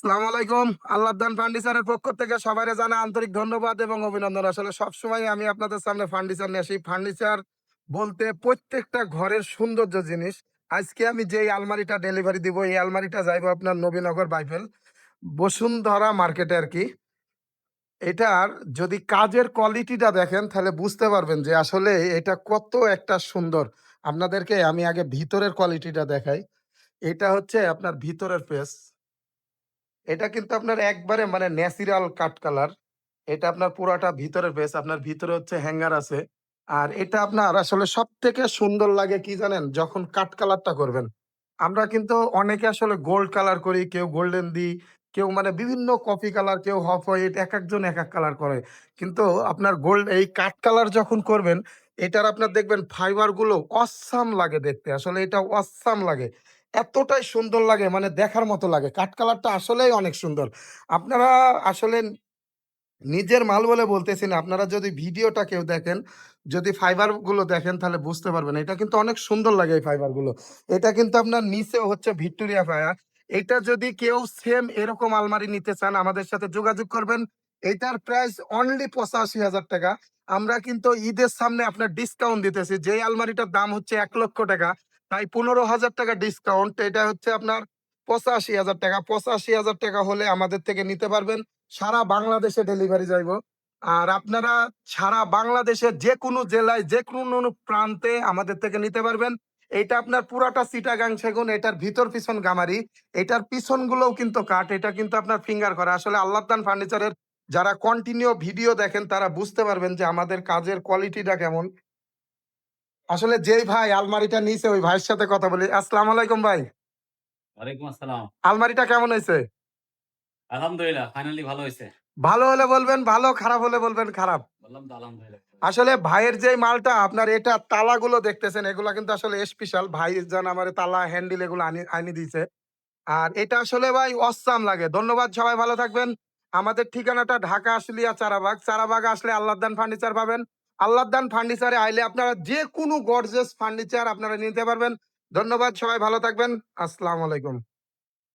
আসসালামু আলাইকুম। আল্লাহদান ফার্নিচারের পক্ষ থেকে সবাইকে জানাই আন্তরিক ধন্যবাদ এবং অভিনন্দন। আসলে সবসময় আমি আপনাদের সামনে ফার্নিচার নিয়ে আসি। ফার্নিচার বলতে প্রত্যেকটা ঘরের সৌন্দর্য জিনিস। আজকে আমি যেই আলমারিটা ডেলিভারি দিব, এই আলমারিটা যাইবো আপনার নবীনগর বাইফেল বসুন্ধরা মার্কেটে আর কি। এটার যদি কাজের কোয়ালিটিটা দেখেন তাহলে বুঝতে পারবেন যে আসলে এটা কত একটা সুন্দর। আপনাদেরকে আমি আগে ভিতরের কোয়ালিটিটা দেখাই। এটা হচ্ছে আপনার ভিতরের পেস। এটা কিন্তু আপনার একবারে মানে ন্যাচারাল কাঠ কালার। এটা আপনার পুরাটা ভিতরের বেস। আপনার ভিতরে হচ্ছে হ্যাঙ্গার আছে। আর এটা আপনার আসলে সবথেকে সুন্দর লাগে কি জানেন? যখন কাঠ কালারটা করবেন। আমরা কিন্তু অনেকে আসলে গোল্ড কালার করি, কেউ গোল্ডেন দিই, কেউ মানে বিভিন্ন কফি কালার, কেউ অফ হোয়াইট একেকজন একেক কালার করে। কিন্তু আপনার গোল্ড এই কাঠ কালার যখন করবেন, এটার আপনার দেখবেন ফাইবার গুলো অসাম লাগে দেখতে। আসলে এটা অসাম লাগে। এতটাই সুন্দর লাগে মানে দেখার মতো লাগে। কাঠ কালারটা আসলেই অনেক সুন্দর। আপনারা আসলে নিজের মাল বলে বলতেছি না। আপনারা যদি ভিডিওটা কেউ দেখেন, যদি ফাইবার গুলো দেখেন তাহলে বুঝতে পারবেন। এটা কিন্তু অনেক সুন্দর লাগে এই ফাইবার গুলো। এটা কিন্তু আপনার নিচেও হচ্ছে ভিক্টোরিয়া ফায়ার। এটা যদি কেউ সেম এরকম আলমারি নিতে চান আমাদের সাথে যোগাযোগ করবেন। এটার প্রাইস অনলি ৮৫,০০০ টাকা। আমরা কিন্তু ঈদের সামনে আপনার ডিসকাউন্ট দিতেছি। যেই আলমারিটার দাম হচ্ছে ১,০০,০০০ টাকা, তাই ১৫,০০০ টাকা ডিসকাউন্ট। এটা হচ্ছে আপনার ৮৫,০০০ টাকা। ৮৫,০০০ টাকা হলে আমাদের থেকে নিতে পারবেন। সারা বাংলাদেশে ডেলিভারি যাইবো। আর আপনারা সারা বাংলাদেশের যেকোনো জেলায় যেকোনো প্রান্তে আমাদের থেকে নিতে পারবেন। এইটা আপনার পুরাটা চিটাগাং সেগুন, এটার ভিতর পিছন গামারি, এটার পিছনগুলোও কিন্তু কাঠ, এটা কিন্তু আপনার ফিঙ্গার করা। আসলে আল্লাহদান ফার্নিচারের যারা কন্টিনিউ ভিডিও দেখেন তারা বুঝতে পারবেন যে আমাদের কাজের কোয়ালিটিটা কেমন। আসলে যেই ভাই আলমারিটা নিছে ওই ভাইয়ের সাথে কথা বলি। আসসালামু আলাইকুম ভাই। ওয়ালাইকুম আসসালাম। আলমারিটা কেমন হয়েছে? আলহামদুলিল্লাহ ফাইনালি ভালো হইছে। ভালো হলে বলবেন ভালো, খারাপ হলে বলবেন খারাপ। বললাম তো আলহামদুলিল্লাহ ভালো হইছে। আসলে ভাইয়ের যে মালটা আপনার এটা তালাগুলো দেখতেছেন এগুলা কিন্তু আসলে স্পেশাল। ভাই জান আমার তালা হ্যান্ডেল এগুলো আনি দিছে। আর এটা আসলে ভাই অসাম লাগে। ধন্যবাদ, সবাই ভালো থাকবেন। আমাদের ঠিকানাটা ঢাকা আশুলিয়া চারাবাগ। চারাবাগ আসলে আল্লাহদান ফার্নিচার পাবেন। আল্লাহদান ফার্নিচারে আইলে আপনারা যে কোনো গর্জিয়াস ফার্নিচার আপনারা নিতে পারবেন। ধন্যবাদ, সবাই ভালো থাকবেন। আসসালামু আলাইকুম।